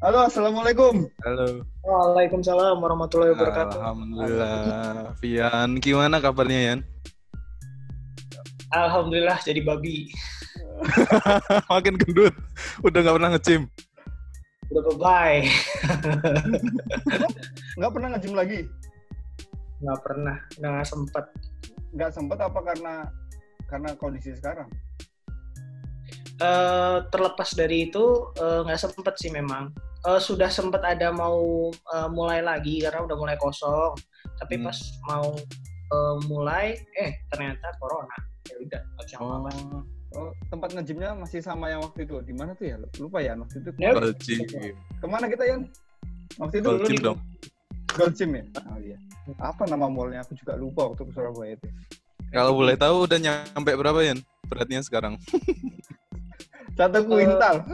Halo, assalamualaikum. Halo. Waalaikumsalam warahmatullahi wabarakatuh. Alhamdulillah. Vian, gimana kabarnya, Yan? Alhamdulillah jadi babi. Makin gendut. Udah nggak pernah nge-gym. Udah bye-bye. Nggak pernah nge-gym lagi? Nggak pernah, nggak sempet. Nggak sempet apa karena kondisi sekarang? Terlepas dari itu, nggak sempet sih memang. Sudah sempet ada mau mulai lagi karena udah mulai kosong. Tapi pas mau mulai, ternyata corona. Ya udah, nggak bisa apa-apa. Oh, tempat nge-gymnya masih sama yang waktu itu. Di mana tuh ya? Lupa ya waktu itu. Yep. Gold gym. Kemana kita, Yan? Waktu itu Gold gym dong. Gold Gym ya? Oh iya. Apa nama mallnya? Aku juga lupa waktu ke Surabaya itu. Kalau boleh tahu udah nyampe berapa, Yan? Beratnya sekarang? 1 kuintal.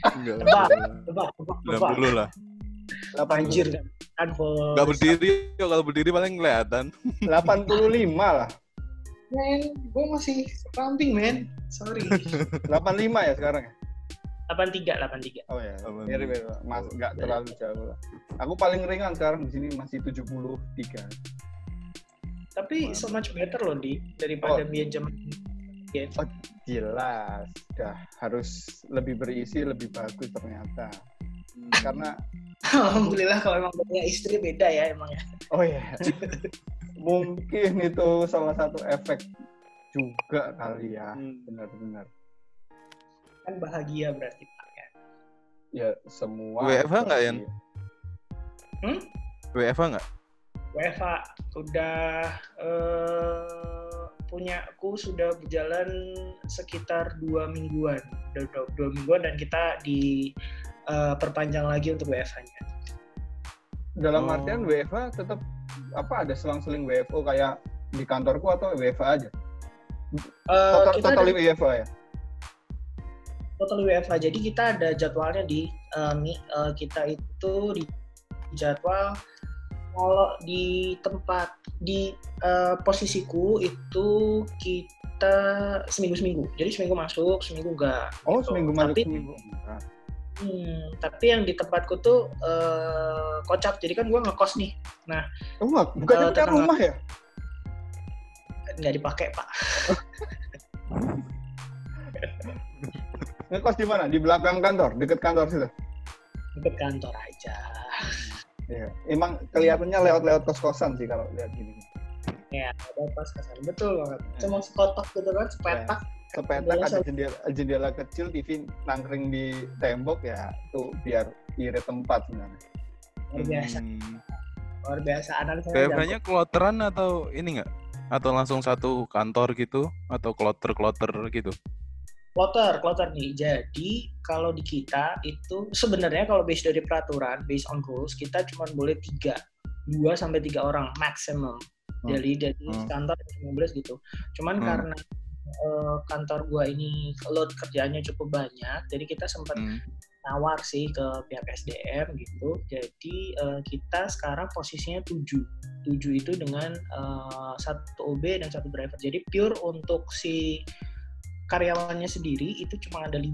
Enggak. Tebak. 60 lah. Anjir kan. Enggak berdiri, kalau berdiri paling kelihatan. 85 lah. Men, gue masih ramping, men. Sorry. 85 ya sekarang ya? 83. Oh ya, 85. mirip. Mas, nggak terlalu jauh lah. Aku paling ringan sekarang di sini masih 73. Tapi so much better loh, daripada biar zaman. Oh, jelas. Udah harus lebih berisi, lebih bagus ternyata. Karena Alhamdulillah kalau emang punya istri beda ya emang ya. oh ya. Mungkin itu salah satu efek juga kali ya. Benar-benar. Kan bahagia berarti Pak ya. Ya semua. WFH nggak, Yan? WFH nggak? WFH udah aku sudah berjalan sekitar 2 mingguan. Udah 2 mingguan dan kita perpanjang lagi untuk WFH-nya. Dalam artian WFH tetap apa ada selang-seling WFO kayak di kantorku atau WFH aja? Totally WFH ya? Totally WFH. Jadi kita ada jadwalnya kita itu di jadwal kalau di tempat di posisiku itu kita seminggu. Jadi seminggu masuk, seminggu enggak. Oh, gitu. seminggu masuk, seminggu enggak. Tapi yang di tempatku tuh kocak. Jadi kan gue ngekos nih. Nah, bukannya punya rumah ya? Nggak dipakai, Pak. Ngekos di mana? Di belakang kantor, deket kantor situ. Deket kantor aja. Iya, emang kelihatannya lewat kos-kosan sih kalau lihat gini. Ya, ada kos-kosan. Betul banget. Cuma sekotak gitu kan, sepetak. Sepetak ada jendela kecil, TV nangkring di tembok ya, tuh biar irit tempat sebenarnya. Luar biasa. WFH-nya kloteran atau ini nggak? Atau langsung satu kantor gitu? Atau kloter gitu? Kloter nih. Jadi kalau di kita itu sebenarnya kalau based dari peraturan, based on rules, kita cuma boleh 2 sampai 3 orang maximum. Jadi dari kantor 15 gitu. Cuman karena kantor gua ini load kerjanya cukup banyak, jadi kita sempat nawar sih ke pihak SDM gitu. Jadi kita sekarang posisinya 7 itu dengan 1 OB dan 1 driver. Jadi pure untuk si karyawannya sendiri itu cuma ada 5.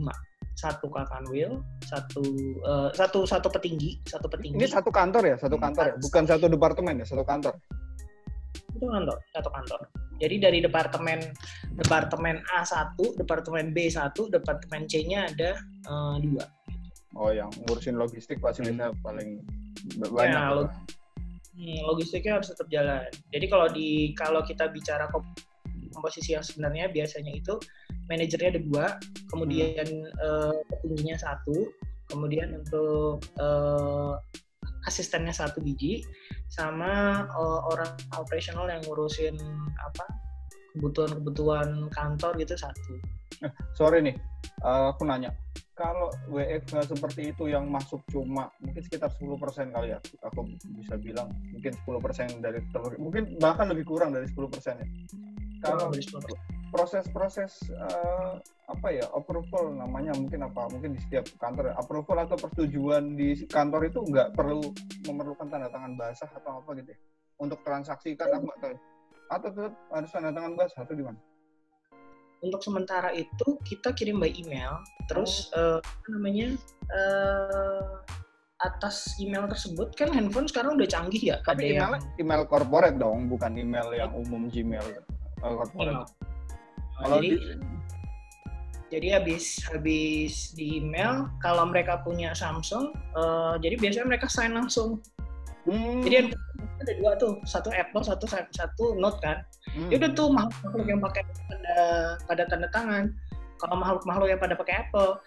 1 kakanwil, 1 petinggi. Ini satu kantor ya? Satu kantor ya? Bukan satu departemen ya? Satu kantor? Itu satu kantor. Jadi dari departemen A1, departemen B1, departemen C-nya ada 2. Oh, yang ngurusin logistik fasilitasnya paling banyak. Logistiknya harus tetap jalan. Jadi kalau kita bicara komposisi yang sebenarnya biasanya itu manajernya ada 2, kemudian petingginya 1, kemudian untuk asistennya 1 biji, sama orang operasional yang ngurusin kebutuhan kantor gitu 1. Sorry nih, aku nanya. Kalau WFH seperti itu yang masuk cuma mungkin sekitar 10% kali ya, aku bisa bilang mungkin 10% dari mungkin bahkan lebih kurang dari 10% ya. Kalau proses approval namanya mungkin di setiap kantor approval atau persetujuan di kantor itu nggak perlu memerlukan tanda tangan basah atau apa gitu ya untuk transaksi kan aku nggak tahu, atau tetap harus tanda tangan basah atau gimana? untuk sementara itu kita kirim by email. Terus atas email tersebut kan handphone sekarang udah canggih ya. Tapi email corporate dong, bukan email yang umum Gmail corporate. Jadi habis di email, kalau mereka punya Samsung, jadi biasanya mereka sign langsung. Jadi ada dua tuh, satu Apple, satu Note kan. Ya udah tuh makhluk yang pakai pada tanda tangan. Kalau makhluk yang pada pakai Apple,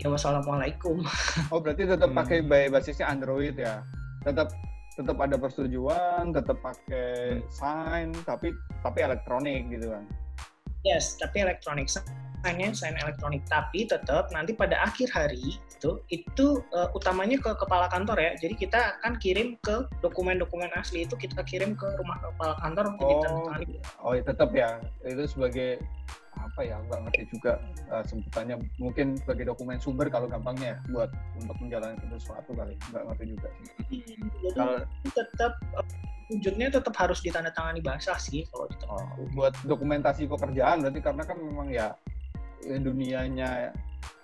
ya wassalamualaikum. Oh berarti tetap pakai basisnya Android ya? Tetap ada persetujuan, tetap pakai sign, tapi elektronik gitu kan? Yes, tapi elektronik. Sign elektronik, tapi tetap nanti pada akhir hari itu utamanya ke kepala kantor ya. Jadi kita akan kirim ke dokumen-dokumen asli itu, kita kirim ke rumah kepala kantor untuk ditandatangani. Oh tetap ya, itu sebagai apa ya, nggak ngerti juga sebutannya, mungkin sebagai dokumen sumber kalau gampangnya ya, buat untuk menjalankan sesuatu kali, nggak ngerti juga sih. Jadi tetap wujudnya tetap harus ditandatangani basah sih kalau di buat dokumentasi pekerjaan berarti, karena kan memang ya dunianya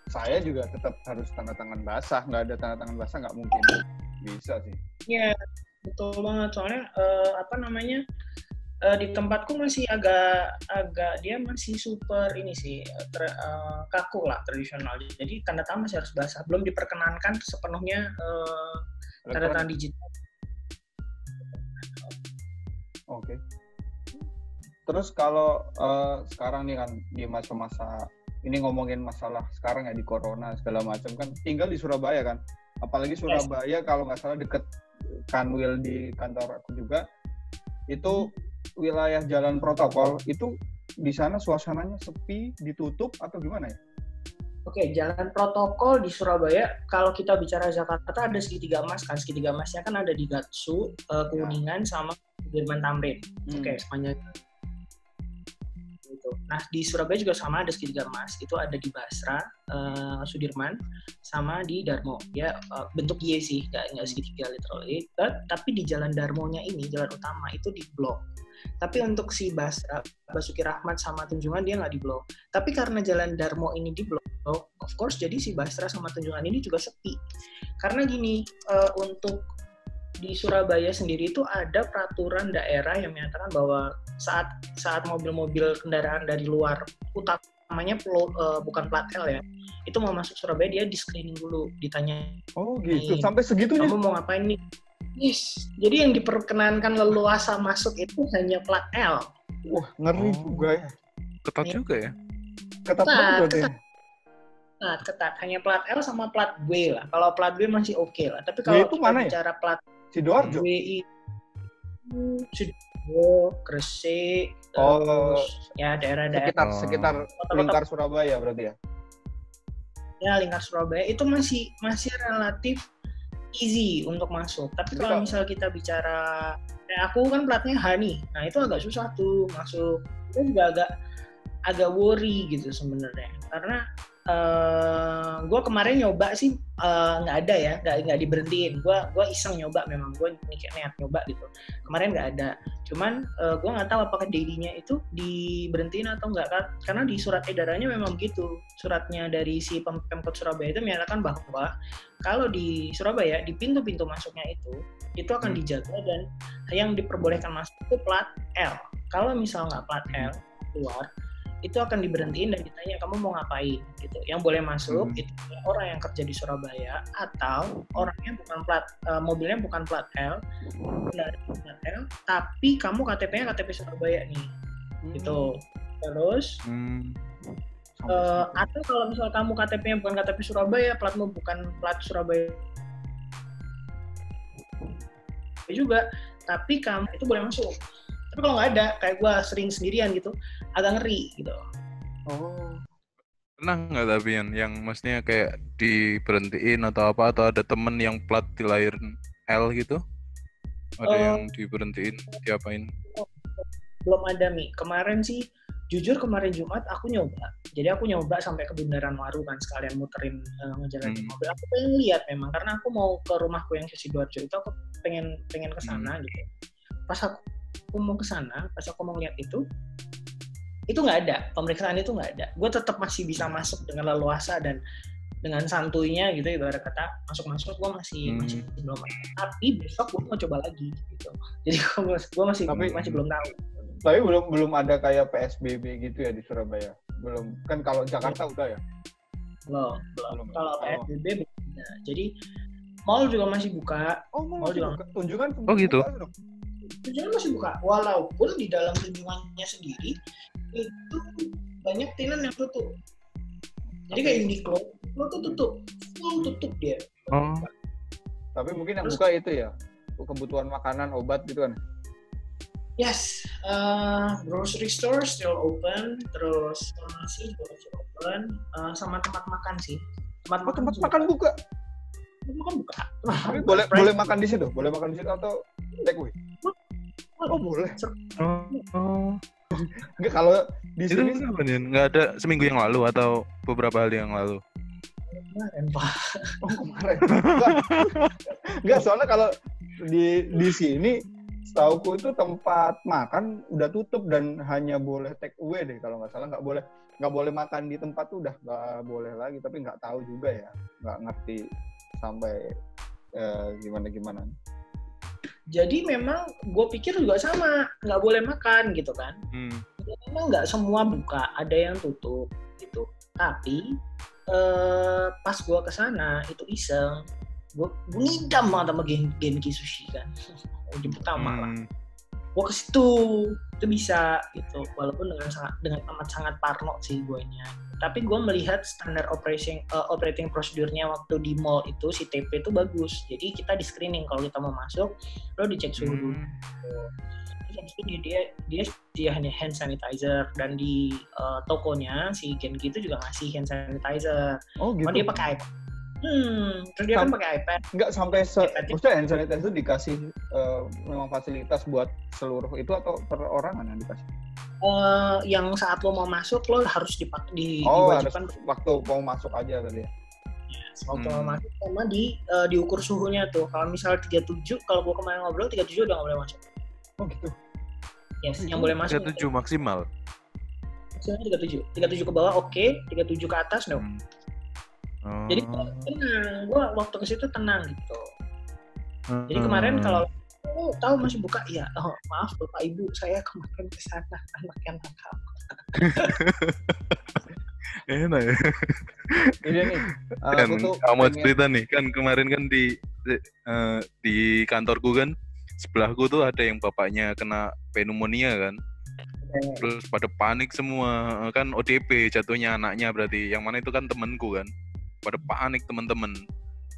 saya juga tetap harus tanda tangan basah, nggak ada tanda tangan basah nggak mungkin bisa sih. Iya betul banget, soalnya di tempatku masih agak dia masih super ini sih kaku lah, tradisional. Jadi tanda tangan masih harus basah, belum diperkenankan sepenuhnya tanda tangan digital. Oke. Terus kalau sekarang nih kan di masa-masa ini, ngomongin masalah sekarang ya di corona segala macam kan, tinggal di Surabaya kan, apalagi Surabaya kalau nggak salah deket Kanwil di kantor aku juga, itu wilayah jalan protokol, itu di sana suasananya sepi, ditutup atau gimana ya? Oke, jalan protokol di Surabaya, kalau kita bicara Jakarta ada segitiga emas kan, segitiga emasnya kan ada di Gatsu, Kuningan sama Sudirman Tamrin. Oke, sepanjang itu. Nah di Surabaya juga sama, ada segitiga emas, itu ada di Basra, Sudirman, sama di Darmo. Ya bentuk Y sih, nggak segitiga literally. Tapi di Jalan Darmonya ini, jalan utama itu di blok. Tapi untuk si Basra, Basuki Rahmat sama Tunjungan dia nggak di blok. Tapi karena Jalan Darmo ini di blok, of course jadi si Basra sama Tunjungan ini juga sepi. Karena gini, untuk di Surabaya sendiri itu ada peraturan daerah yang menyatakan bahwa saat mobil-mobil kendaraan dari luar, utamanya bukan plat L ya, itu mau masuk Surabaya dia di screening dulu, ditanya. Oh gitu, sampai segitunya? Kamu mau ngapain nih? Yes, jadi yang diperkenankan leluasa masuk itu hanya plat L. Wah, ngeri juga ya. Ketat juga ya? Ketat banget ya? Ketat. Hanya plat L sama plat B lah. Kalau plat B masih oke lah. Tapi kalau kita bicara plat Sidoarjo, Sidoarjo, Gresik, terus ya daerah-daerah sekitar lingkar Surabaya berarti ya? Ya, lingkar Surabaya itu masih relatif easy untuk masuk. Tapi kalau misal kita bicara, aku kan platnya H nih, nah itu agak susah tuh masuk. Itu juga agak worry gitu sebenarnya, karena gue kemarin nyoba sih nggak ada ya, nggak diberhentiin. Gue iseng nyoba, memang gue niat nyoba gitu. Kemarin nggak ada, cuman gue nggak tahu apakah daily-nya itu diberhentiin atau nggak, karena di surat edarannya memang gitu. Suratnya dari si Pemkot Surabaya itu menyatakan bahwa kalau di Surabaya di pintu-pintu masuknya itu akan dijaga, dan yang diperbolehkan masuk itu plat L. Kalau misal nggak plat L keluar, itu akan diberhentiin dan ditanya kamu mau ngapain gitu. Yang boleh masuk itu orang yang kerja di Surabaya atau orangnya bukan mobilnya bukan plat L, tapi kamu KTP-nya KTP Surabaya nih, gitu. Terus atau kalau misal kamu KTP-nya bukan KTP Surabaya, platmu bukan plat Surabaya juga, tapi kamu itu boleh masuk. Tapi kalau nggak ada, kayak gue sering sendirian gitu, agak ngeri gitu. Oh. Pernah nggak tapi yang maksudnya kayak diberhentiin atau apa, atau ada temen yang plat dilahirin L gitu? Ada yang diberhentiin, diapain? Belum ada, Mi. Kemarin sih, jujur kemarin Jumat aku nyoba. Jadi aku nyoba sampai ke Bundaran Waru kan, sekalian muterin ngejalanin mobil. Aku pengen lihat memang, karena aku mau ke rumahku yang di Sidoarjo itu, aku pengen ke sana gitu. Pas aku mau ke sana, pas aku mau lihat itu Itu nggak ada, pemeriksaan itu nggak ada. Gue tetap masih bisa masuk dengan leluasa dan dengan santuinya gitu, ibarat kata masuk gue masih belum ada. Tapi besok gue mau coba lagi gitu. Jadi gue masih belum tahu. Tapi belum ada kayak PSBB gitu ya di Surabaya. Belum. Kan kalau Jakarta udah ya. Belum. Kalau PSBB beda. Jadi mall juga masih buka. Oh, mall juga buka. Tunjungan gitu. Tunjungan masih buka. Walaupun di dalam tunjungannya sendiri itu banyak tenan yang tutup. Jadi kayak Uniqlo tuh full tutup dia. Oh. Tapi mungkin yang buka itu ya kebutuhan makanan, obat gitu kan. Yes, grocery store still open, terus farmasi juga still open, sama tempat makan sih. Tempat makan buka. Tempat makan buka. Tapi boleh makan di situ? Boleh makan di situ atau take away? Oh, boleh. Oh. Enggak, kalau di sini nggak ada seminggu yang lalu atau beberapa hari yang lalu. Kemarin, Pak. Oh, kemarin. Enggak, soalnya kalau di sini setauku itu tempat makan udah tutup dan hanya boleh take away deh kalau nggak salah. Nggak boleh makan di tempat tuh udah nggak boleh lagi, tapi nggak tahu juga ya, nggak ngerti sampai gimana. Jadi memang gue pikir juga sama, nggak boleh makan gitu kan. Memang nggak semua buka, ada yang tutup gitu. Tapi pas gue kesana itu iseng, gue ngidam banget sama Genki Sushi kan. Di pertama lah. Gue ke situ itu bisa gitu, walaupun dengan amat sangat parno sih guanya. Tapi gue melihat standar operating prosedurnya waktu di mall itu si TP itu bagus. Jadi kita di screening kalau kita mau masuk, lo dicek suhu dulu. Terus habis itu dia hanya hand sanitizer, dan di tokonya si Genki itu juga ngasih hand sanitizer. Oh gitu. Dia pakai iPad. Terus dia kan pakai iPad. Enggak sampai maksudnya hand sanitizer itu dikasih memang fasilitas buat seluruh itu atau perorangan yang dikasih? Yang saat lo mau masuk lo harus diwajibkan waktu mau masuk aja kali ya. Yes, waktu mau masuk sama diukur suhunya tuh. Kalau misal 37, kalau gua kemarin ngobrol 37 udah nggak boleh masuk. Oh gitu. Yes, yang boleh masuk 37 maksimal. Maksimalnya 37 ke bawah oke, 37 ke atas no. Jadi tenang, gue waktu ke situ tenang gitu. Jadi kemarin kalau tahu masih buka, ya maaf Bapak Ibu, saya kemarin ke sana anak yang nakal. Enak ya. Ini nih, kamu cerita nih, kan kemarin kan di kantorku kan sebelahku tuh ada yang bapaknya kena pneumonia kan. Terus pada panik semua, kan ODP jatuhnya anaknya berarti, yang mana itu kan temanku kan. Pada panik teman-teman.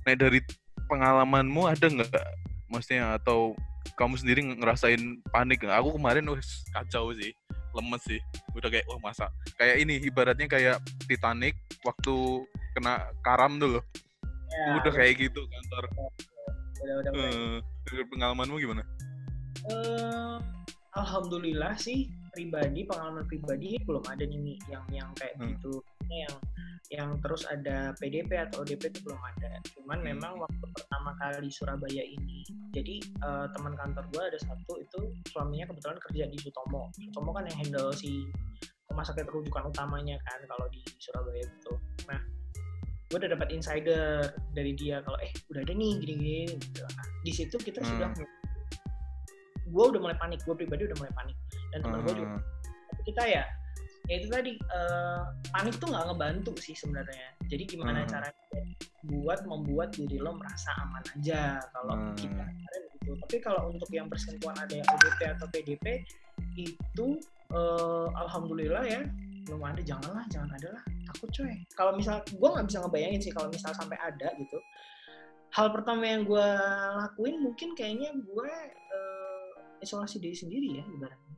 Nah, dari pengalamanmu ada nggak, maksudnya, atau kamu sendiri ngerasain panik nggak? Aku kemarin kacau sih, lemes sih. Udah kayak masa kayak ini ibaratnya kayak Titanic waktu kena karam dulu. Ya, udah kayak gitu kantor. Dari pengalamanmu gimana? Alhamdulillah sih pengalaman pribadi belum ada nih yang kayak gitu. Yang terus ada PDP atau ODP itu belum ada. Cuman memang waktu pertama kali Surabaya ini, jadi teman kantor gue ada satu itu suaminya kebetulan kerja di Sutomo. Sutomo kan yang handle si rumah sakit rujukan utamanya kan kalau di Surabaya itu. Nah, gue udah dapat insider dari dia kalau udah ada nih gini-gini. Gitu. Nah, di situ kita sudah, gue udah mulai panik, gue pribadi udah mulai panik, dan teman gue juga. Tapi kita ya itu tadi panik tuh nggak ngebantu sih sebenarnya. Jadi gimana caranya membuat diri lo merasa aman aja kalau kita gitu. Tapi kalau untuk yang persentuhan ada yang ODP atau PDP itu alhamdulillah ya belum ada. Jangan ada lah, takut coy. Kalau misal gue nggak bisa ngebayangin sih kalau misal sampai ada gitu. Hal pertama yang gue lakuin mungkin kayaknya gue isolasi diri sendiri ya ibaratnya.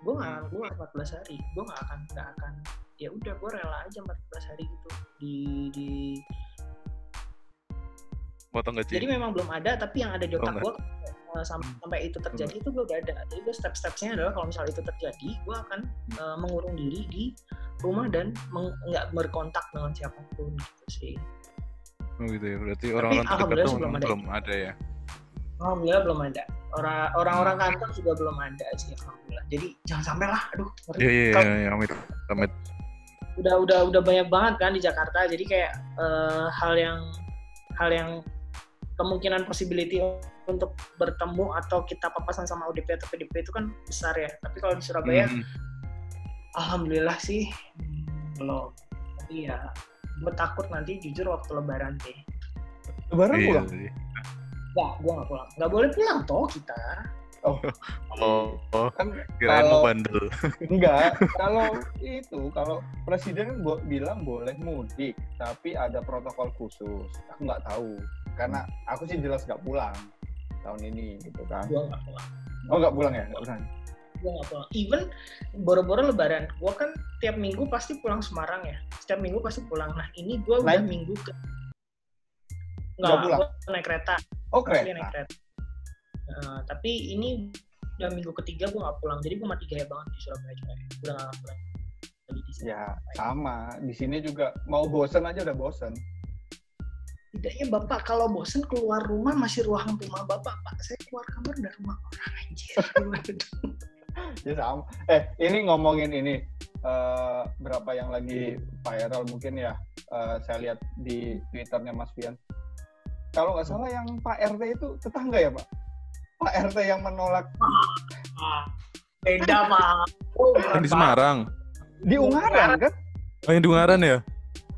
Gue nggak 14 hari, gue nggak akan ya udah gue rela aja 14 hari gitu di potong gaji. Jadi memang belum ada, tapi yang ada di otak gue sampai itu terjadi itu gue udah ada. Jadi gue step-stepnya adalah kalau misalnya itu terjadi, gue akan mengurung diri di rumah dan nggak berkontak dengan siapapun gitu sih. Oh gitu ya, berarti orang-orang terdekat tuh belum ada ya? Alhamdulillah belum ada. Orang-orang kantor juga belum ada sih alhamdulillah. Jadi jangan sampai lah, aduh. Iya, amit. Udah banyak banget kan di Jakarta. Jadi kayak hal yang kemungkinan possibility untuk bertemu atau kita papasan sama ODP atau PDP itu kan besar ya. Tapi kalau di Surabaya, alhamdulillah sih belum. Tapi ya, gue takut nanti jujur waktu Lebaran sih. Lebaran pulang? Enggak, gue nggak pulang. Nggak boleh pulang toh kita. Oh, kan kirain mau bandel. Enggak, kalau presiden bilang boleh mudik, tapi ada protokol khusus. Aku nggak tahu, karena aku sih jelas nggak pulang tahun ini gitu kan. Gue nggak pulang. Oh nggak pulang ya? Nggak pulang. Gue nggak pulang. Even boro-boro Lebaran, gue kan tiap minggu pasti pulang Semarang ya. Setiap minggu pasti pulang. Nah ini gue udah minggu ke nggak naik kereta. Oh kereta. Naik kereta. Tapi ini udah minggu ketiga gue nggak pulang, jadi gue mati gaya banget di Surabaya coy. Udah nggak pulang. Ya sama, di sini juga mau bosen aja udah bosen. Tidaknya bapak kalau bosen keluar rumah masih ruang rumah bapak, pak saya keluar kamar udah rumah orang anjir. Ya sama. Ini ngomongin ini berapa yang lagi viral mungkin ya, saya lihat di Twitternya Mas Fian. Kalau nggak salah yang Pak RT itu tetangga ya Pak? Pak RT yang menolak. Beda Pak. Kan di Semarang. Di Ungaran kan? Oh yang di Ungaran ya?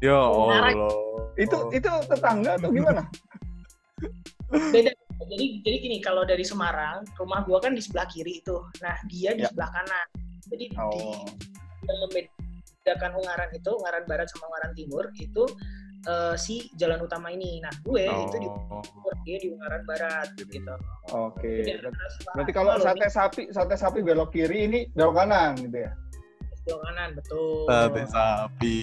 Ya Allah. Itu tetangga atau gimana? Beda. Jadi gini, kalau dari Semarang, rumah gua kan di sebelah kiri itu. Nah dia di sebelah kanan. Jadi yang membedakan Ungaran itu, Ungaran Barat sama Ungaran Timur itu si jalan utama ini. Nah, gue itu di timur, dia di Ungaran Barat gitu. Oke. Berarti kalau sate sapi belok kiri, ini belok kanan gitu ya? Belok kanan, betul. Sate sapi.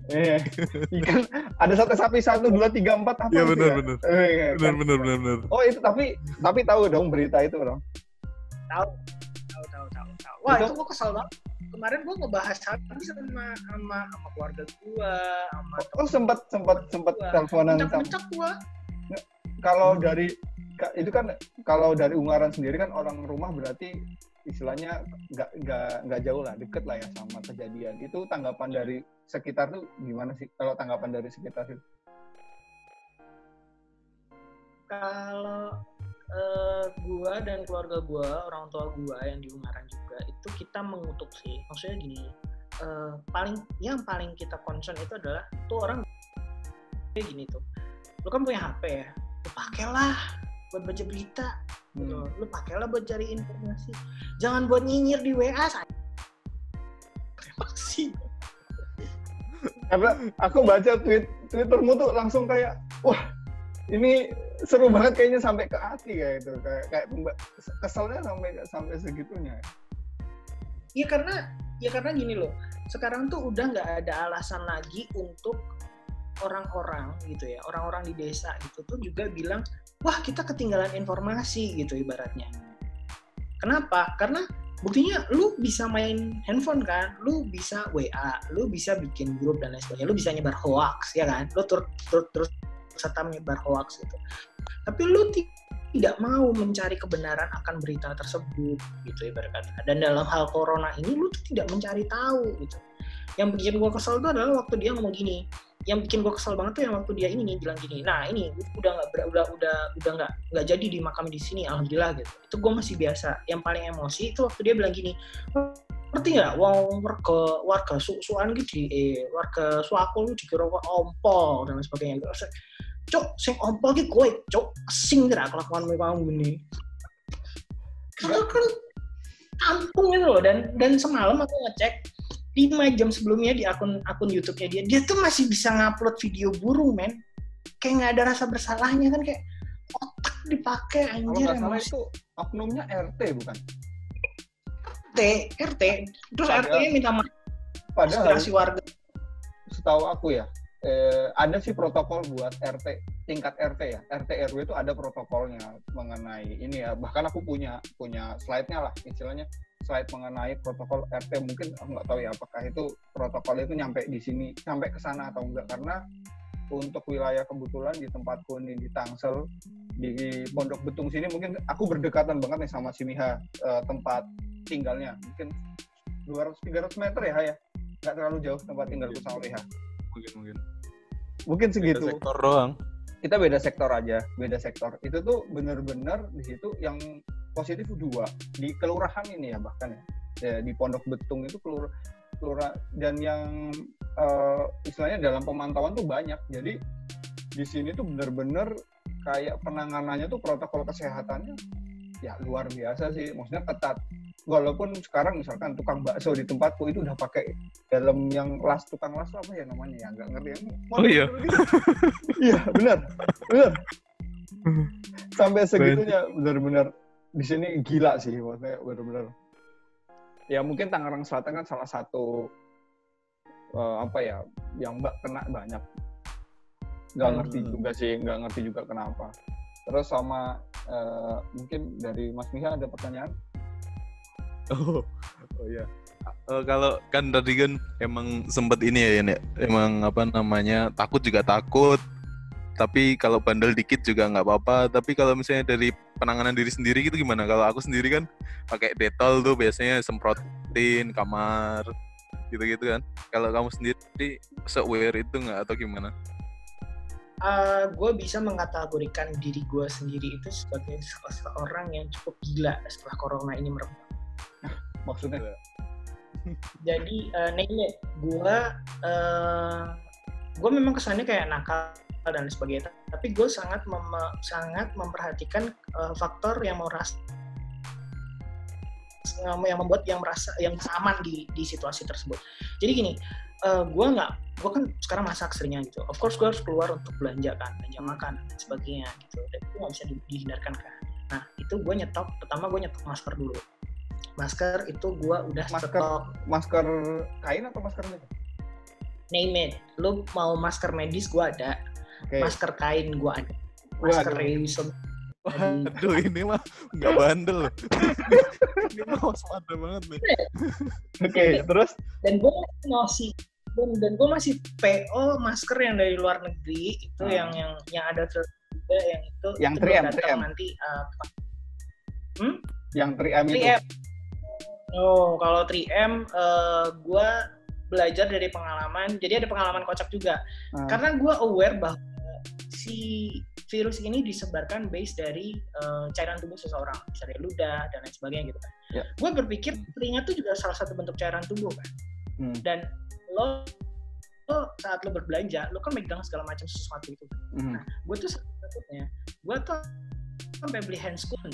Kan ada sate sapi 1, 2, 3, 4 apa? Iya benar. Oh itu tapi tahu dong berita itu dong? Tahu. Wah itu gue kesel banget. Kemarin gue ngebahas habis sama keluarga gue, sama sempat teleponan. Bencak gue. Kalau dari itu kan kalau dari Ungaran sendiri kan orang rumah berarti istilahnya nggak jauh lah, deket lah ya sama kejadian. Itu tanggapan dari sekitar tuh gimana sih? Kalau tanggapan dari sekitar itu? Kalau gua dan keluarga gua, orang tua gua yang di Ungaran juga, itu kita mengutuk sih. Maksudnya gini, yang paling kita concern itu adalah tuh orang kayak gini tuh. Lu kan punya HP ya, lu pakailah buat baca berita, gitu. Lu pakailah buat cari informasi. Jangan buat nyinyir di WA. Terima kasih. Karena aku baca Twittermu tuh langsung kayak, wah ini seru banget kayaknya sampai ke hati kayak itu, kayak keselnya sampai segitunya. Iya karena gini loh, sekarang tuh udah nggak ada alasan lagi untuk orang-orang gitu ya, orang-orang di desa gitu tuh juga bilang, wah kita ketinggalan informasi gitu ibaratnya. Kenapa? Karena buktinya lu bisa main handphone kan, lu bisa WA, lu bisa bikin grup dan lain sebagainya, lu bisa nyebar hoax ya kan, lu terus serta menyebar hoax gitu. Tapi lu tidak mau mencari kebenaran akan berita tersebut gitu ibarat kata. Dan dalam hal corona ini lu tuh tidak mencari tahu gitu. Yang bikin gue kesel tuh adalah waktu dia ngomong gini. Yang bikin gue kesel banget tuh yang waktu dia ini nih bilang gini. Nah ini udah nggak jadi di makam di sini, alhamdulillah gitu. Itu gue masih biasa. Yang paling emosi itu waktu dia bilang gini. Ngerti nggak? Wong warga suan gitu, warga suakul dikira ompol dan sebagainya. Cok, sing ompol ki kowe, cok, kesing kira kelakuan kamu ini. Karena kan kampung itu loh, dan semalam aku ngecek 5 jam sebelumnya di akun YouTube-nya dia tuh masih bisa ngupload video burung, men. Kayak nggak ada rasa bersalahnya kan, kayak otak dipakai anjir. Kalau nggak salah itu oknumnya RT bukan? RT, terus RT-nya minta maaf. Padahal warga. Setahu aku ya, ada sih protokol buat RT, tingkat RT ya, RT RW itu ada protokolnya mengenai ini ya. Bahkan aku punya slide-nya lah, istilahnya slide mengenai protokol RT. Mungkin aku nggak tahu ya apakah itu protokol itu nyampe di sini, sampai ke sana atau enggak, karena untuk wilayah kebetulan di tempatku ini di Tangsel, di Pondok Betung sini mungkin aku berdekatan banget nih sama Simiha, tempat tinggalnya. Mungkin 200-300 meter ya. Nggak terlalu jauh tempat tinggalku sama Leha. Mungkin segitu. Beda sektor doang. Kita beda sektor aja, beda sektor. Itu tuh benar-benar di situ yang positif 2 di kelurahan ini ya bahkan ya di Pondok Betung itu kelurahan, dan yang istilahnya dalam pemantauan tuh banyak. Jadi di sini tuh benar-benar kayak penanganannya tuh protokol kesehatannya ya luar biasa sih, maksudnya ketat. Walaupun sekarang misalkan tukang bakso di tempatku itu udah pakai helm yang tukang las apa ya namanya ya, nggak ngerti ya. Oh iya. Iya benar. Sampai segitunya benar-benar di sini gila sih, maksudnya benar-benar. Ya mungkin Tangerang Selatan kan salah satu yang kena banyak. Nggak ngerti juga kenapa. Terus sama mungkin dari Mas Miha ada pertanyaan? Oh ya. Kalau kan tadi kan emang sempet ini ya, emang takut juga takut. Tapi kalau bandel dikit juga nggak apa-apa. Tapi kalau misalnya dari penanganan diri sendiri gitu gimana? Kalau aku sendiri kan pakai Dettol tuh biasanya semprotin kamar gitu-gitu kan. Kalau kamu sendiri se-aware itu nggak atau gimana? Gue bisa mengkategorikan diri gue sendiri itu sebagai seorang yang cukup gila setelah corona ini merebak. Maksudnya? Jadi gue memang kesannya kayak nakal dan sebagainya, tapi gue sangat memperhatikan faktor yang membuat yang merasa aman di situasi tersebut. Jadi gini, gue kan sekarang masak seringnya gitu. Of course gue harus keluar untuk belanja makan dan sebagainya gitu. Dan itu nggak bisa dihindarkan kan. Nah itu gue nyetok masker dulu. Masker itu gue udah stok. Masker kain atau masker medis? Name it. Lu mau masker medis gue ada. Okay. Masker kain gue ada. Masker reusable. Waduh, ini mah nggak bandel. Ini mah waspada banget nih. Oke, terus? Dan gue masih PO masker yang dari luar negeri itu yang ada juga yang itu. Yang 3M. Nanti Yang 3M itu. Oh, kalau 3M gue belajar dari pengalaman. Jadi ada pengalaman kocak juga. Karena gue aware bahwa si virus ini disebarkan based dari cairan tubuh seseorang, misalnya ludah dan lain sebagainya gitu kan. Yeah. Gue berpikir keringat itu juga salah satu bentuk cairan tubuh kan. Dan lo saat lo berbelanja, lo kan megang segala macam sesuatu itu. Nah, gue tuh takutnya, gue tuh sampai beli handscoon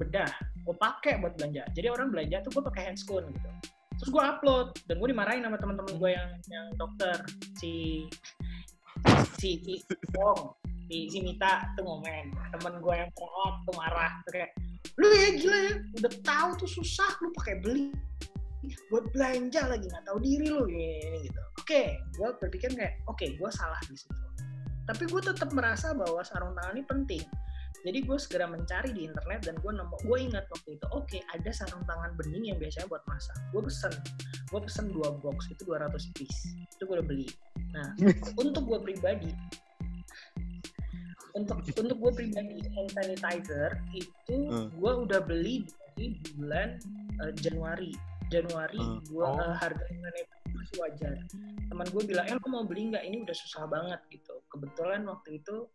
bedah, gue pakai buat belanja. Jadi orang belanja tuh gue pakai handscoon gitu. Terus gue upload dan gue dimarahin sama teman-teman gue yang dokter, si Mita tuh ngomen, temen gue yang perawat tuh marah tuh kayak, lu ya gila ya, udah tahu tuh susah lu pakai beli buat belanja lagi, nggak tahu diri lu ini gitu. Oke, gue berpikir kayak gue salah di situ. Tapi gue tetap merasa bahwa sarung tangan ini penting. Jadi gue segera mencari di internet dan gue ingat waktu itu, ada sarung tangan bening yang biasanya buat masak. Gue pesen 2 box, itu 200 piece. Itu gue udah beli. Nah, untuk gue pribadi, hand sanitizer itu gue udah beli di bulan Januari gue harganya masih wajar. Teman gue bilang, lo mau beli nggak? Ini udah susah banget gitu. Kebetulan waktu itu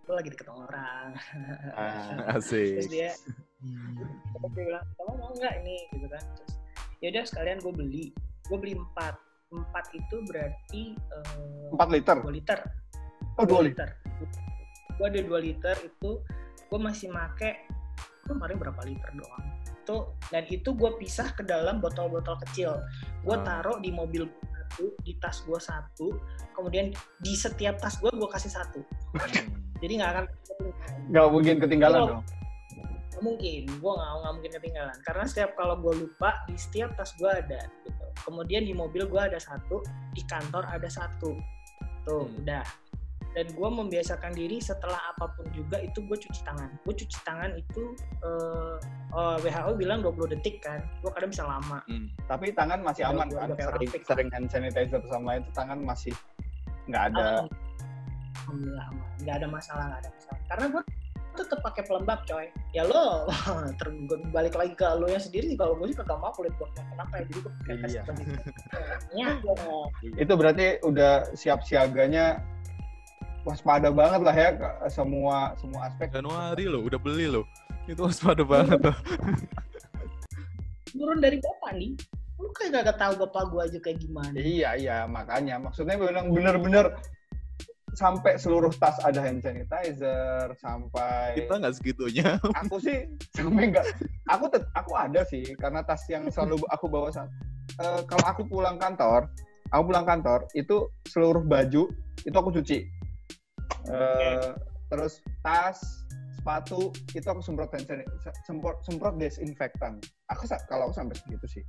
gue lagi deket orang. Asik. Terus dia bilang, kamu mau nggak ini gitu kan? Terus yaudah sekalian gue beli 4 itu berarti 4 liter? 2 liter. Oh 2 liter. Gue ada 2 liter itu gue masih make kemarin berapa liter doang itu, dan itu gue pisah ke dalam botol-botol kecil. Gue taruh di mobil satu, di tas gue satu, kemudian di setiap tas gue kasih satu. Jadi nggak mungkin ketinggalan dong. Nggak mungkin, gue nggak mungkin ketinggalan karena setiap kalau gue lupa di setiap tas gue ada gitu. Kemudian di mobil gue ada satu, di kantor ada satu, tuh udah. Dan gue membiasakan diri setelah apapun juga itu gue cuci tangan. Gue cuci tangan itu WHO bilang 20 detik kan. Gue kadang bisa lama. Tapi tangan masih aman kan? Sering hand sanitizer sama lain, tangan masih nggak ada. alhamdulillah aman, nggak ada masalah. Karena gue tetap pakai pelembab coy. Ya lo balik lagi ke lo yang sendiri. Kalau gue sih kagak mau kulit gue kenapa ya, jadi gue pakai tes Itu berarti udah siap siaganya, waspada banget lah ya semua aspek. Januari lo udah beli lo, itu waspada banget loh. Turun dari bapak nih, lu kayak gak tahu bapak gue aja kayak gimana. Iya makanya maksudnya bener-bener sampai seluruh tas ada hand sanitizer, sampai kita nggak segitunya. Aku sih sampai nggak, aku ada sih karena tas yang selalu aku bawa saat kalau aku pulang kantor itu seluruh baju itu aku cuci. Terus tas, sepatu itu aku semprot desinfektan. Kalau aku sampai segitu sih.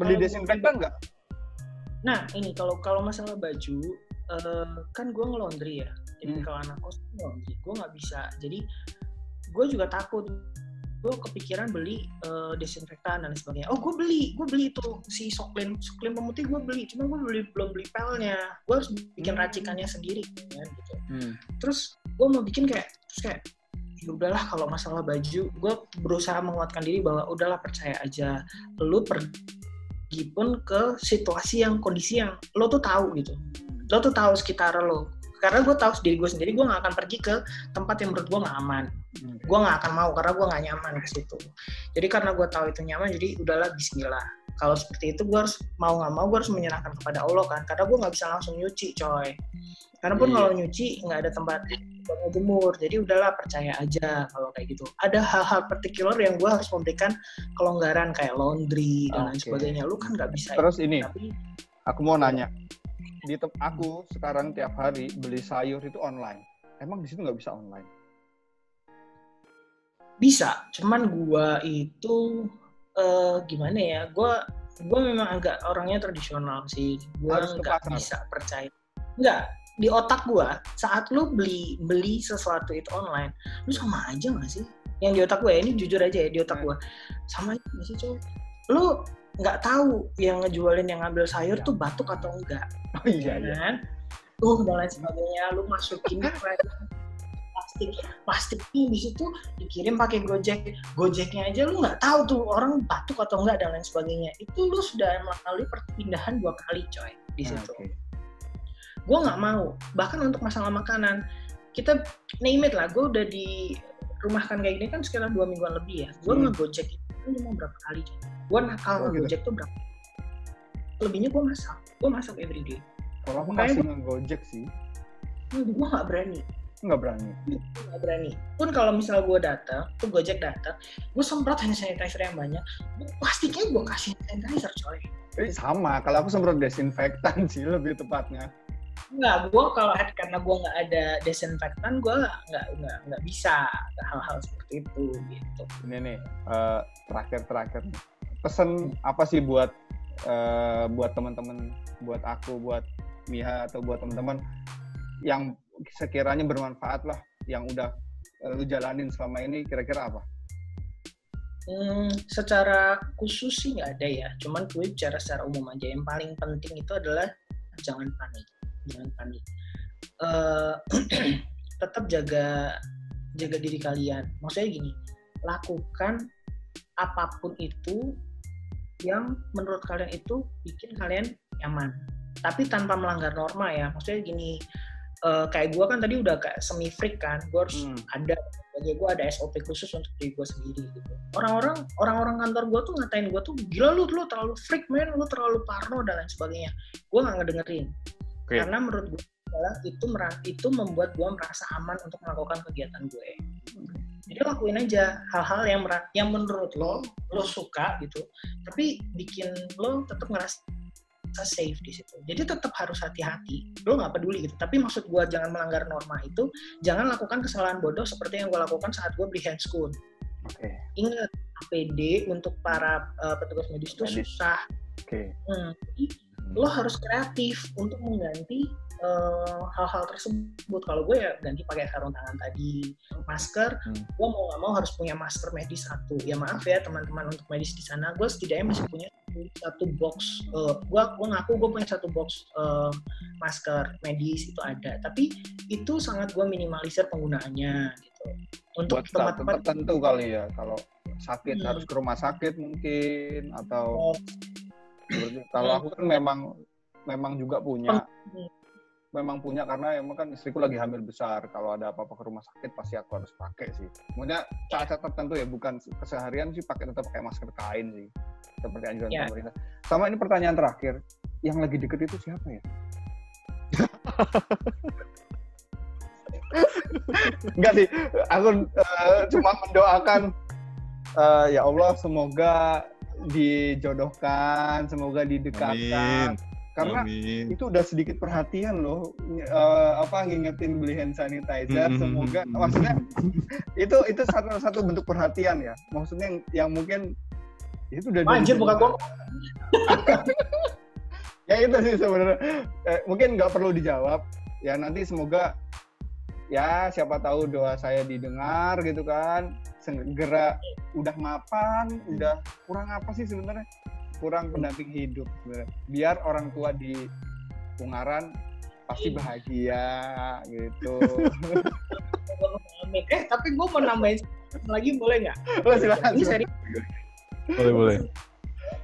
Beli desinfektan nggak? Nah ini kalau masalah baju, kan gue nge-laundry ya. Jadi kalau anak kos laundry, gue nggak bisa. Jadi gue juga takut. Gue kepikiran beli desinfektan dan sebagainya. Oh gue beli itu si Soklin pemutih gue beli. Cuma gue belum beli pelnya. Gue harus bikin racikannya sendiri kan gitu. Terus gue mau bikin kayak ya udahlah kalau masalah baju, gue berusaha menguatkan diri bahwa udahlah percaya aja. Lu pergi pun ke situasi yang kondisi yang lo tuh tahu gitu. Lo tuh tahu sekitar lo. Karena gue tahu diri gue sendiri, gue nggak akan pergi ke tempat yang menurut gue nggak aman. Gue nggak akan mau karena gue nggak nyaman ke situ. Jadi karena gue tahu itu nyaman, jadi udahlah Bismillah. Kalau seperti itu gue harus mau nggak mau gue harus menyerahkan kepada Allah kan. Karena gue nggak bisa langsung nyuci coy. Karena pun kalau nyuci nggak ada tempat buat ngejemur. Jadi udahlah percaya aja kalau kayak gitu. Ada hal-hal partikular yang gue harus memberikan kelonggaran kayak laundry dan lain sebagainya. Lu kan nggak bisa. Terus ini, tapi aku mau nanya. Di aku sekarang tiap hari beli sayur itu online. Emang di situ nggak bisa online? Bisa, cuman gua itu gimana ya? Gua memang agak orangnya tradisional sih. Gua nggak bisa percaya. Nggak, di otak gua saat lu beli sesuatu itu online, lu sama aja nggak sih? Yang di otak gua ya, ini jujur aja ya, di otak gua sama aja nggak sih coy? Lu nggak tahu yang ngejualin yang ngambil sayur tuh batuk atau enggak. Oh iya kan? Dan lain sebagainya, lu masukin plastiknya di situ dikirim pakai Gojeknya aja lu nggak tahu tuh orang batuk atau enggak dan lain sebagainya. Itu lu sudah melalui perpindahan 2 kali coy di situ. Gue nggak mau. Bahkan untuk masalah makanan, kita name it lah. Gue udah di rumahkan kayak gini kan sekitar 2 mingguan lebih ya. Gue nge-Gojek itu mau berapa kali coy. Gue nakal nge-Gojek tuh berapa? Lebihnya gue masak everyday. Kalau aku masih nge-Gojek sih. Gue nggak berani. Nggak berani. Pun kalau misal gue datang, tuh Gojek datang, gue semprot hand sanitizer yang banyak. Plastiknya gue kasih hand sanitizer coy. Sama, kalau aku semprot desinfektan sih lebih tepatnya. Enggak, gue karena gue nggak ada desinfektan, gue nggak bisa hal-hal seperti itu gitu. Ini nih terakhir pesan apa sih buat teman-teman, buat aku, buat Miha atau buat teman-teman yang sekiranya bermanfaat lah, yang udah lu jalanin selama ini, kira-kira apa? Secara khusus sih nggak ada ya, cuman gue bicara secara umum aja. Yang paling penting itu adalah jangan panik. Tetap jaga diri kalian. Maksudnya gini, lakukan apapun itu yang menurut kalian itu bikin kalian nyaman, tapi tanpa melanggar norma ya. Maksudnya gini, kayak gue kan tadi udah kayak semi freak kan, gue harus gue ada SOP khusus untuk diri gue sendiri gitu. Orang-orang kantor gue tuh ngatain gue tuh gila, lu terlalu freak man, lu terlalu parno dan lain sebagainya. Gue nggak ngedengerin, karena menurut gue adalah itu membuat gue merasa aman untuk melakukan kegiatan gue. Jadi lakuin aja hal-hal yang menurut lo suka gitu, tapi bikin lo tetap ngerasa safe di situ. Jadi tetap harus hati-hati. Lo nggak peduli gitu. Tapi maksud gue jangan melanggar norma itu, jangan lakukan kesalahan bodoh seperti yang gue lakukan saat gue beli handscoon. Ingat, APD untuk para petugas medis itu susah. Jadi lo harus kreatif untuk mengganti hal-hal tersebut. Kalau gue ya ganti pakai sarung tangan tadi, masker. Gue mau nggak mau harus punya masker medis satu. Ya maaf ya teman-teman untuk medis di sana, gue setidaknya masih punya satu box. Gue ngaku gue punya satu box masker medis itu ada. Tapi itu sangat gue minimalisir penggunaannya gitu. Untuk tempat-tempat tertentu kali ya. Kalau sakit harus ke rumah sakit mungkin atau kalau aku kan memang juga punya. Memang punya karena emang kan istriku lagi hamil besar. Kalau ada apa-apa ke rumah sakit pasti aku harus pakai sih. Kemudian saat-saat tertentu ya, bukan keseharian sih tetap pakai masker kain sih. Seperti anjuran pemerintah. Sama ini pertanyaan terakhir, yang lagi deket itu siapa ya? Enggak sih, aku cuma mendoakan ya Allah semoga dijodohkan, semoga didekatkan. Karena itu udah sedikit perhatian loh, ngingetin beli hand sanitizer. Semoga, maksudnya itu satu bentuk perhatian ya. Maksudnya yang mungkin itu udah. Anjir bukan gua. Ya itu sih sebenarnya. Mungkin nggak perlu dijawab. Ya nanti semoga ya siapa tahu doa saya didengar gitu kan. Segera udah mapan, udah kurang apa sih sebenarnya? Kurang pendamping hidup sebenarnya. Biar orang tua di Ungaran pasti bahagia gitu. Tapi gue mau nambahin lagi boleh nggak? Silakan. Ini serius. Boleh.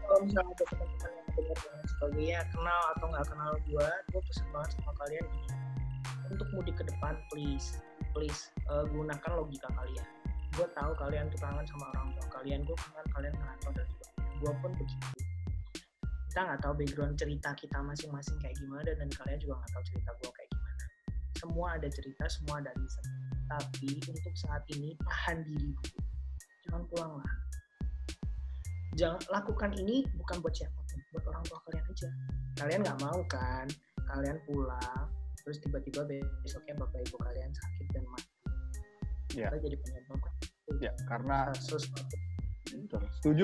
Kalau misalnya ada teman-teman yang dengar dan sebagainya, kenal atau nggak kenal gue pesen banget sama kalian ini. Untuk mudik ke depan, please gunakan logika kalian. Gue tahu kalian tuh kangen sama orang tua kalian, gue kangen kalian ngerantau dan sebagainya. Gue pun begitu. Kita nggak tahu background cerita kita masing-masing kayak gimana, dan kalian juga nggak tahu cerita gue kayak gimana. Semua ada cerita, semua ada reason. Tapi untuk saat ini tahan diri dulu. Jangan pulang lah. Jangan lakukan ini bukan buat siapapun, buat orang tua kalian aja. Kalian nggak mau kan? Kalian pulang, terus tiba-tiba besoknya bapak ibu kalian sakit dan mati. Ya. Kita jadi penyebab. Ya, karena setuju.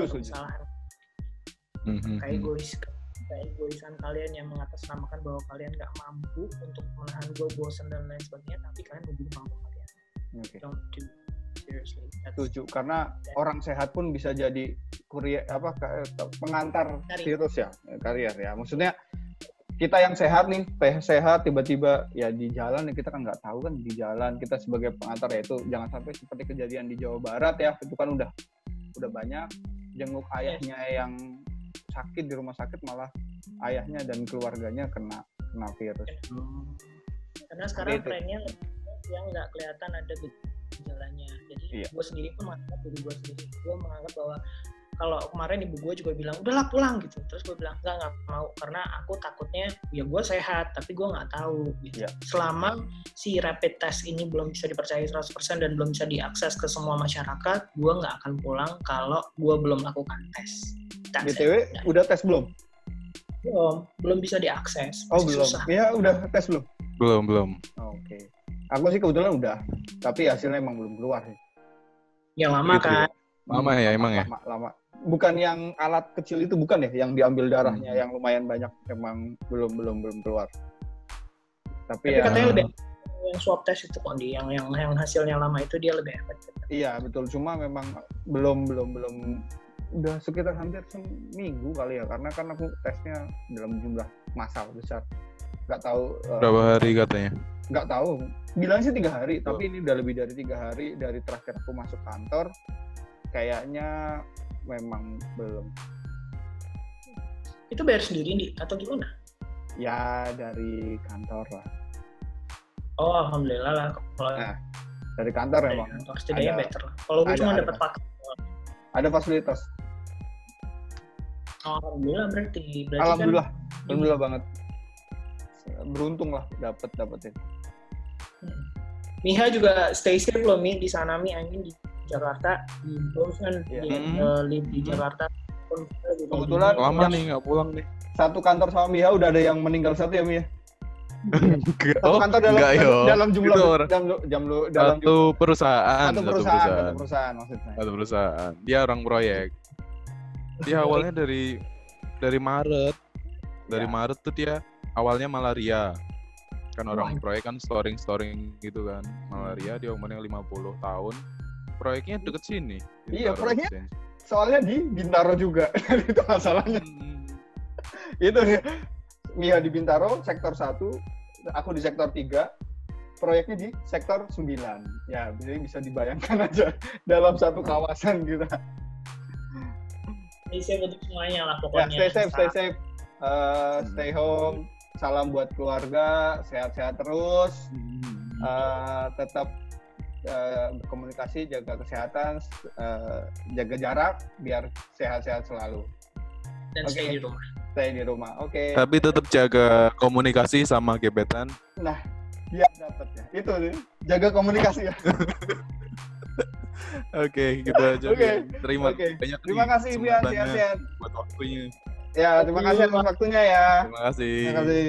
Kesalahan. Keegoisan kalian yang mengatasnamakan bahwa kalian nggak mampu untuk menahan gue bosan dan lain sebagainya, tapi kalian membunuh mampu kalian. Don't do seriously. Setuju, karena orang sehat pun bisa jadi pengantar virus ya, karier ya. Maksudnya kita yang sehat nih, sehat tiba-tiba ya di jalan ya, kita kan nggak tahu kan di jalan kita sebagai pengantar, ya itu jangan sampai seperti kejadian di Jawa Barat ya, itu kan udah banyak jenguk ayahnya yang sakit di rumah sakit, malah ayahnya dan keluarganya kena virus. Karena sekarang trennya yang nggak kelihatan ada gejalanya. Jadi gue sendiri pun menganggap diri gue sendiri, gue menganggap bahwa kalau kemarin ibu gue juga bilang udahlah pulang gitu, terus gue bilang nggak mau, karena aku takutnya ya gue sehat tapi gue nggak tahu gitu. Selama si rapid test ini belum bisa dipercaya 100% dan belum bisa diakses ke semua masyarakat, gue nggak akan pulang kalau gue belum lakukan tes. BTW udah tes belum? Belum bisa diakses. Oh belum. Iya udah tes belum? Belum. Oke. Aku sih kebetulan udah, tapi hasilnya emang belum keluar sih. Yang lama gitu, kan? Lama ya emang ya. Lama. Bukan yang alat kecil itu, bukan ya? Yang diambil darahnya yang lumayan banyak, emang belum keluar. Tapi ya, katanya lebih yang swab test itu Kondi, yang hasilnya lama itu dia lebih efektif. Iya betul, cuma memang belum udah sekitar hampir seminggu kali ya, karena kan aku tesnya dalam jumlah massal besar. Nggak tahu berapa hari katanya? Nggak tahu, bilangnya sih 3 hari, tapi ini udah lebih dari 3 hari dari terakhir aku masuk kantor. Kayaknya memang belum. Itu bayar sendiri nih atau gimana? Ya dari kantor lah. Oh alhamdulillah lah. Nah, dari kantor dari memang. Kantor setidaknya better lah. Kalau gue cuma dapat paket. Ada fasilitas. Oh, alhamdulillah berarti alhamdulillah, kan, alhamdulillah banget. Beruntung lah dapetin. Miha juga stay safe loh Mi di sana Mi, anjing di Jakarta, di Bosan di Jakarta. Kebetulan lama nih nggak pulang nih. Satu kantor sama Miha udah ada yang meninggal satu ya Mi ya. Satu kantor dalam jumlah dalam satu perusahaan maksudnya. Satu perusahaan. Dia orang proyek. Dia awalnya dari Maret. Dari Maret tuh dia awalnya malaria. Kan orang proyek kan storing gitu kan. Malaria dia umurnya 50 tahun. Proyeknya deket sini. Iya, Bintaro proyeknya Exchange. soalnya di Bintaro juga. Itu masalahnya. Itu Mia di Bintaro sektor 1, aku di sektor 3, proyeknya di sektor 9. Ya, jadi bisa dibayangkan aja dalam satu kawasan gitu. Stay safe untuk semuanya lah Ya, pokoknya. stay safe. Stay home. Salam buat keluarga, sehat-sehat terus. Tetap berkomunikasi, jaga kesehatan, jaga jarak biar sehat-sehat selalu. Dan stay di rumah. Stay di rumah. Oke. Tapi tetap jaga komunikasi sama gebetan. Nah, dia dapat ya. Itu nih, jaga komunikasi ya. Oke, gitu aja. Oke. Terima Oke. banyak. Terima kasih Bian, kesempatannya sehat-sehat. buat waktunya. Ya, terima kasih atas waktunya ya. Terima kasih. Terima kasih.